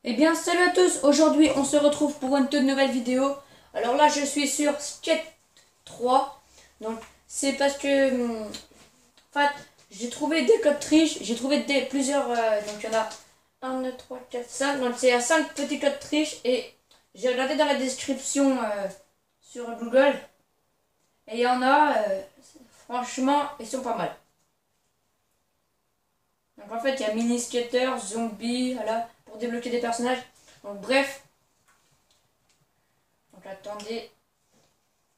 Eh bien, salut à tous. Aujourd'hui, on se retrouve pour une toute nouvelle vidéo. Alors là, je suis sur Skate 3. Donc, c'est parce que, en fait, j'ai trouvé des codes triches. J'ai trouvé plusieurs. Donc, il y en a 1, 2, 3, 4, 5. Donc, c'est à 5 petits codes triches. Et j'ai regardé dans la description sur Google. Et il y en a, franchement, ils sont pas mal. Donc, en fait, il y a mini skater, zombie, voilà, pour débloquer des personnages. Donc, bref. Donc attendez.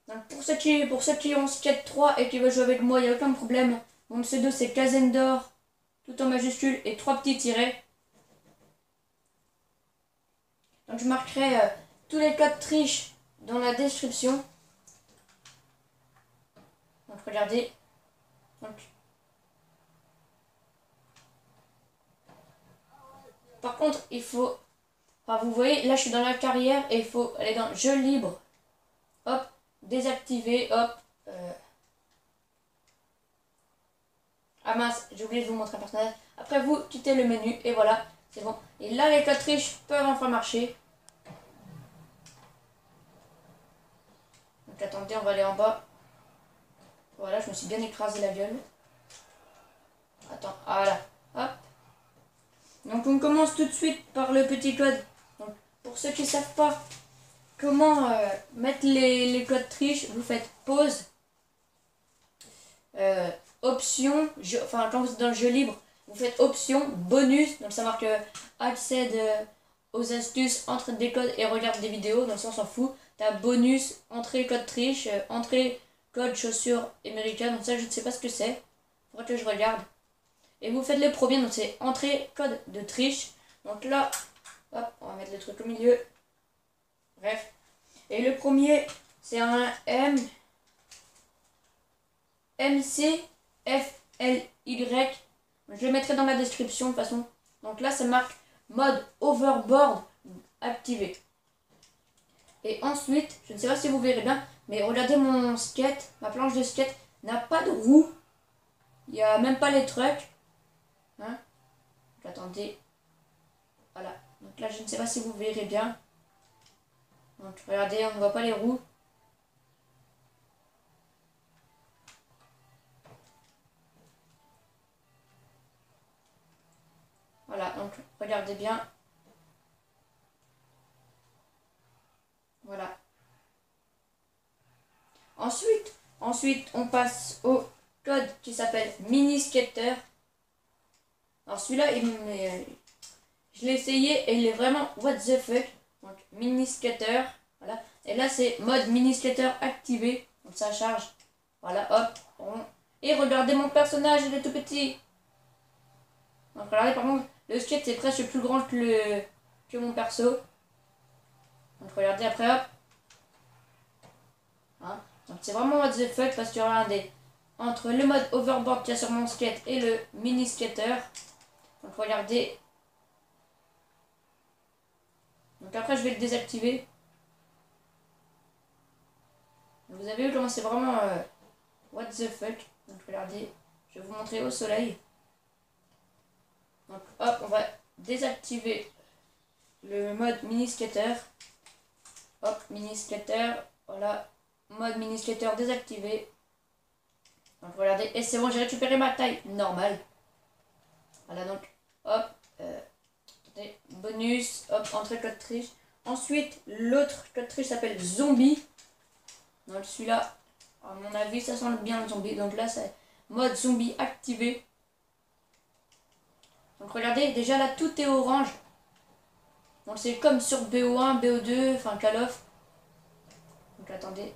Donc pour ceux qui ont Skate 3 et qui veulent jouer avec moi, il n'y a aucun problème. Mon pseudo c'est Kazendor, tout en majuscule et 3 petits tirets. Donc je marquerai tous les codes triches dans la description. Donc regardez. Donc, par contre, il faut... Enfin, vous voyez, là je suis dans la carrière et il faut aller dans jeu libre. Hop, désactiver, hop. Ah mince, j'ai oublié de vous montrer un personnage. Après vous quittez le menu et voilà, c'est bon. Et là les codes triches peuvent enfin marcher. Donc attendez, on va aller en bas. Voilà, je me suis bien écrasé la gueule. Attends, ah, voilà, hop. Donc on commence tout de suite par le petit code. Donc pour ceux qui ne savent pas comment mettre les codes triches, vous faites pause, option, enfin quand vous êtes dans le jeu libre, vous faites option, bonus, donc ça marque accède aux astuces, entre des codes et regarde des vidéos, donc ça on s'en fout. T'as bonus, entrée code triche, entrée code chaussures américaines, donc ça je ne sais pas ce que c'est, faudrait que je regarde. Et vous faites les premiers, donc c'est entrée code de triche. Donc là, hop, on va mettre le truc au milieu. Bref. Et le premier, c'est un MCFLY. Je le mettrai dans la description de toute façon. Donc là, ça marque mode overboard activé. Et ensuite, je ne sais pas si vous verrez bien, mais regardez mon skate, ma planche de skate n'a pas de roue. Il n'y a même pas les trucks. Hein? Donc, attendez. Voilà. Donc là, je ne sais pas si vous verrez bien. Donc regardez, on ne voit pas les roues. Voilà, donc regardez bien. Voilà. Ensuite, on passe au code qui s'appelle Mini Skater. Alors celui-là, je l'ai essayé et il est vraiment what the fuck. Donc Mini Skater, voilà. Et là, c'est mode Mini Skater activé. Donc ça charge. Voilà, hop. Et regardez mon personnage, il est tout petit. Donc regardez, par contre, le skate c'est presque plus grand que mon perso. Donc regardez après, hop. Hein, donc c'est vraiment what the fuck parce que regardez, entre le mode overboard qu'il y a sur mon skate et le mini skater. Donc regardez. Donc après je vais le désactiver. Donc, vous avez vu comment c'est vraiment what the fuck. Donc regardez, je vais vous montrer au soleil. Donc hop, on va désactiver le mode mini skater. Hop, mini skater, voilà. Mode mini skater désactivé. Donc regardez, et c'est bon, j'ai récupéré ma taille normale. Voilà, donc hop, bonus, hop, entrée code triche. Ensuite, l'autre code triche s'appelle zombie. Donc celui-là, à mon avis, ça sent bien le zombie. Donc là, c'est mode zombie activé. Donc regardez, déjà là, tout est orange. Donc c'est comme sur BO1, BO2, enfin Call of. Donc attendez.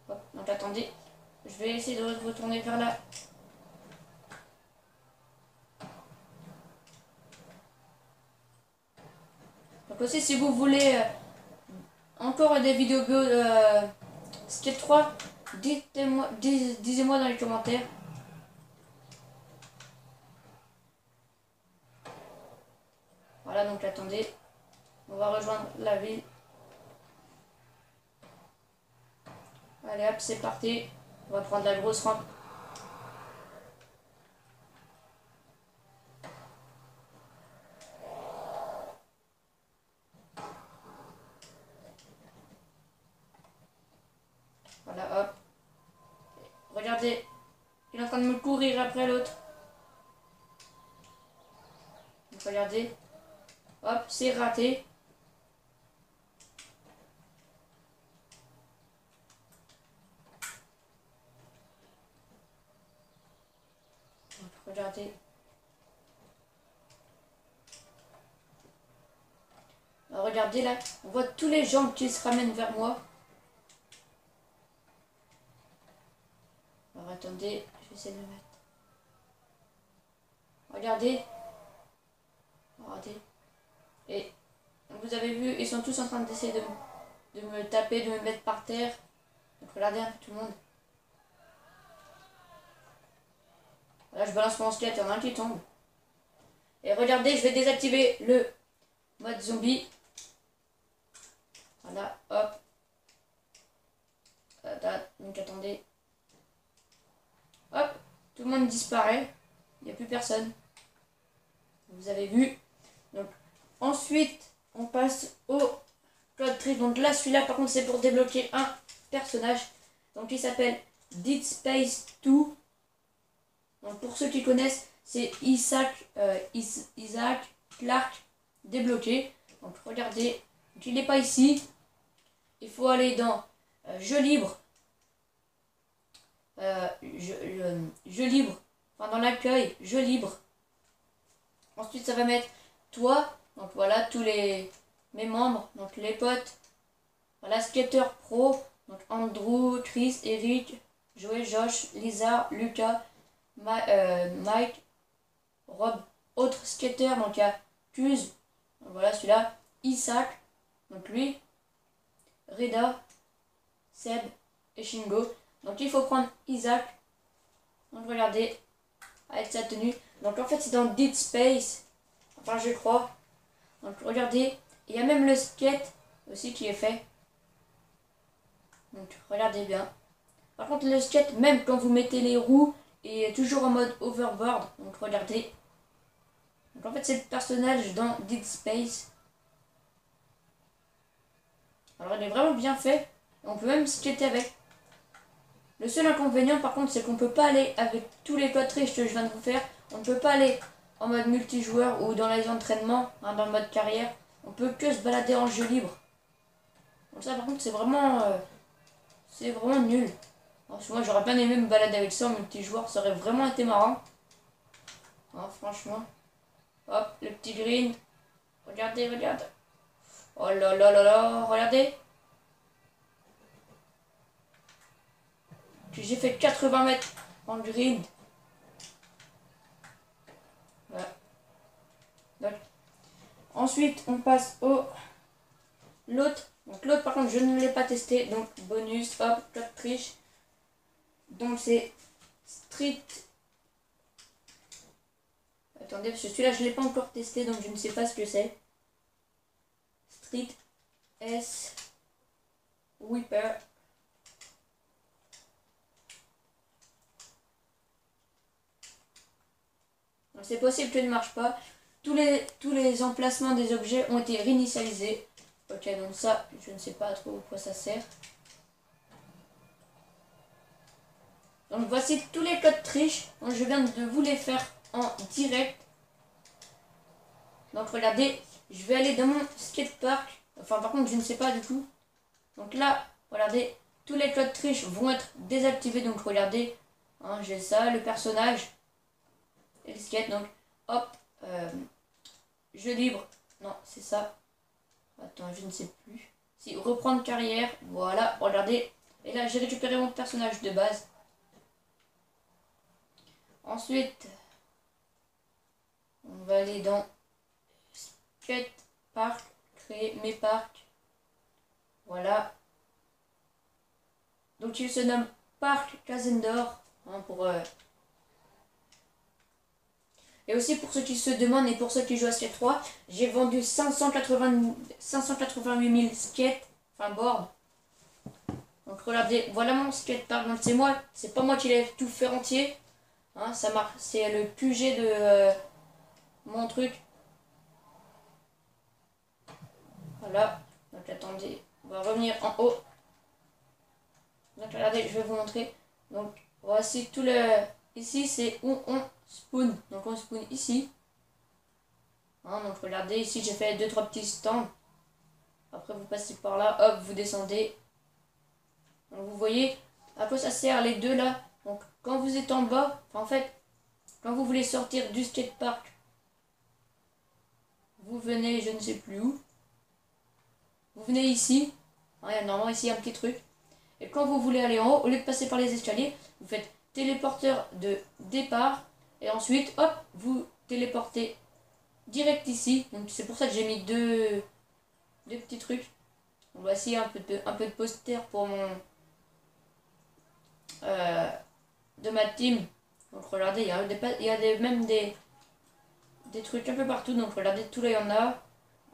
Hop, donc attendez. Je vais essayer de retourner vers là. Donc aussi si vous voulez encore des vidéos Skate 3, disez-moi dans les commentaires. Voilà, donc attendez. On va rejoindre la ville. Allez hop, c'est parti. On va prendre la grosse rampe. regardez, il est en train de me courir après l'autre. Donc regardez, hop, c'est raté. Donc, regardez. Alors, regardez là, on voit tous les gens qui se ramènent vers moi. Alors attendez, je vais essayer de le mettre. Regardez. Regardez. Et vous avez vu, ils sont tous en train d'essayer de me taper, de me mettre par terre. Donc regardez un peu tout le monde. Là je balance mon squelette, il y en a un qui tombe. Et regardez, je vais désactiver le mode zombie. Voilà, hop. Donc attendez. Hop, tout le monde disparaît. Il n'y a plus personne. Vous avez vu. Donc ensuite, on passe au Cloud Tree. Donc là, celui-là, par contre, c'est pour débloquer un personnage. Donc il s'appelle Dead Space 2. Donc pour ceux qui connaissent, c'est Isaac Clarke débloqué. Donc regardez, donc, il n'est pas ici. Il faut aller dans Jeux libres. Jeux libres. Enfin dans l'accueil, Jeux libres. Ensuite ça va mettre toi. Donc voilà tous mes membres. Donc les potes. Voilà Skater Pro. Donc Andrew, Chris, Eric, Joey, Josh, Lisa, Lucas, Mike, Rob, autre skater. Donc il y a Cuse. Donc voilà celui-là. Isaac. Donc lui. Reda, Seb et Shingo. Donc il faut prendre Isaac. Donc regardez, avec sa tenue. Donc en fait c'est dans Dead Space. Enfin je crois. Donc regardez, il y a même le skate aussi qui est fait. Donc regardez bien. Par contre le skate, même quand vous mettez les roues, est toujours en mode overboard. Donc regardez. Donc en fait c'est le personnage dans Dead Space. Alors il est vraiment bien fait. On peut même skater avec. Le seul inconvénient par contre c'est qu'on peut pas aller avec tous les codes triches que je viens de vous faire. On ne peut pas aller en mode multijoueur ou dans les entraînements, hein, dans le mode carrière. On peut que se balader en jeu libre. Donc ça par contre c'est vraiment nul. Alors, moi j'aurais bien aimé me balader avec ça en multijoueur, ça aurait vraiment été marrant. Hein, franchement. Hop, le petit green. Regardez, regardez. Oh là là là là, regardez. J'ai fait 80 mètres en green. Voilà. Donc, ensuite, on passe au l'autre. Donc l'autre, par contre, je ne l'ai pas testé. Donc bonus, hop, Cloud Triche. Donc c'est Street. Attendez, parce que celui-là, je ne l'ai pas encore testé, donc je ne sais pas ce que c'est. Street S Whipper. C'est possible qu'il ne marche pas. Tous les emplacements des objets ont été réinitialisés. Ok, donc ça, je ne sais pas trop à quoi ça sert. Donc voici tous les codes triches. Donc je viens de vous les faire en direct. Donc regardez, je vais aller dans mon skatepark. Enfin par contre je ne sais pas du tout. Donc là, regardez, tous les codes triches vont être désactivés. Donc regardez, hein, j'ai ça, le personnage. Et le skate, donc hop, jeu libre, non c'est ça, attends je ne sais plus, si reprendre carrière, voilà, regardez, et là j'ai récupéré mon personnage de base. Ensuite, on va aller dans skate park, créer mes parcs, voilà, donc il se nomme Parc Kazendor, hein, pour... Et aussi pour ceux qui se demandent et pour ceux qui jouent à Skate 3, j'ai vendu 588 000 skates, enfin boards. Donc regardez, voilà mon skatepark. Donc c'est moi, c'est pas moi qui l'ai tout fait entier. Hein, ça marche, c'est le QG de mon truc. Voilà. Donc attendez, on va revenir en haut. Donc regardez, je vais vous montrer. Donc Voici tout le... Ici, c'est où on spawn. Donc, on spawn ici. Hein, donc, regardez, ici, j'ai fait 2-3 petits stands. Après, vous passez par là, hop, vous descendez. Donc, vous voyez à quoi ça sert les deux là. Donc, quand vous êtes en bas, en fait, quand vous voulez sortir du skatepark, vous venez, je ne sais plus où. Vous venez ici. Hein, il y a normalement ici un petit truc. Et quand vous voulez aller en haut, au lieu de passer par les escaliers, vous faites téléporteur de départ. Et ensuite, hop, vous téléportez direct ici. Donc, c'est pour ça que j'ai mis deux petits trucs. Donc, voici un peu de poster pour mon... de ma team. Donc regardez, il y a même des trucs un peu partout. Donc regardez, tout là il y en a.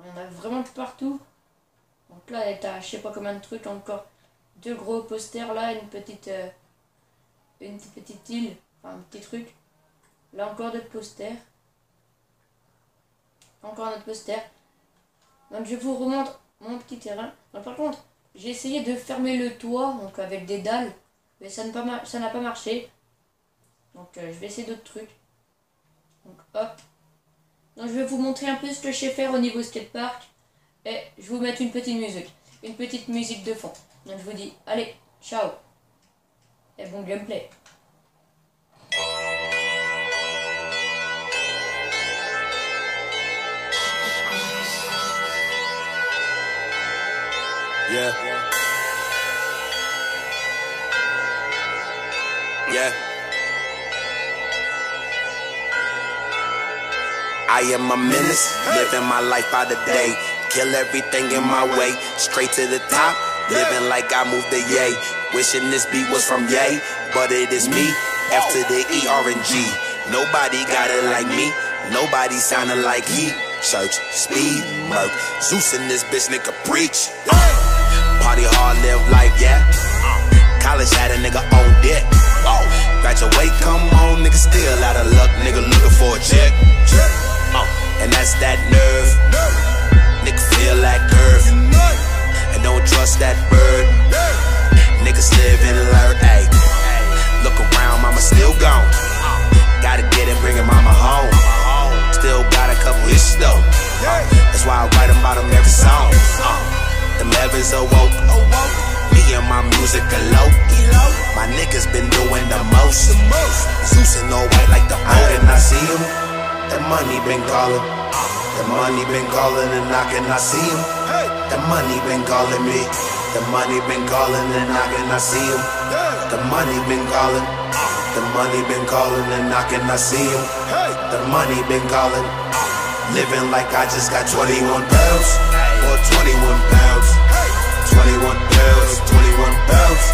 Il y en a vraiment partout. Donc là il y a je sais pas combien de trucs encore. 2 gros posters là, une petite île. Enfin un petit truc. Là encore d'autres posters. Encore un autre poster. Donc je vous remontre mon petit terrain. Donc par contre, j'ai essayé de fermer le toit donc avec des dalles. Mais ça n'a pas marché. Donc je vais essayer d'autres trucs. Donc hop. Donc je vais vous montrer un peu ce que je sais faire au niveau skatepark. Et je vais vous mettre une petite musique. Une petite musique de fond. Donc je vous dis, allez, ciao. Et bon gameplay. Yeah. Yeah. I am a menace, living my life by the day. Kill everything in my way, straight to the top. Living like I moved the yay. Wishing this beat was from Yay, but it is me. F to the E, R, and G. Nobody got it like me. Nobody sounding like he. Church, speed, murk. Zeus in this bitch, nigga preach. Party hard, live life, yeah. College had a nigga on deck. Graduate, come on, nigga still out of luck, nigga looking for a check. And that's that nerve. Nigga feel that curve. And don't trust that bird. Niggas live and learn, ayy. Look around, mama still gone. Gotta get it, bringing mama home. Still got a couple issues though. That's why I write about them every song. Them heavens awoke. Me and my music alone. My niggas been doing the most. Zeus in all white like the old. And I see him. The money been calling. The money been calling and knocking. I see him. The money been calling me. The money been calling and knocking. I see him. The money been calling. The money been calling and knocking. I see him. The money been calling. Living like I just got 21 pounds or 21 pounds. 21 pounds, 21 pounds.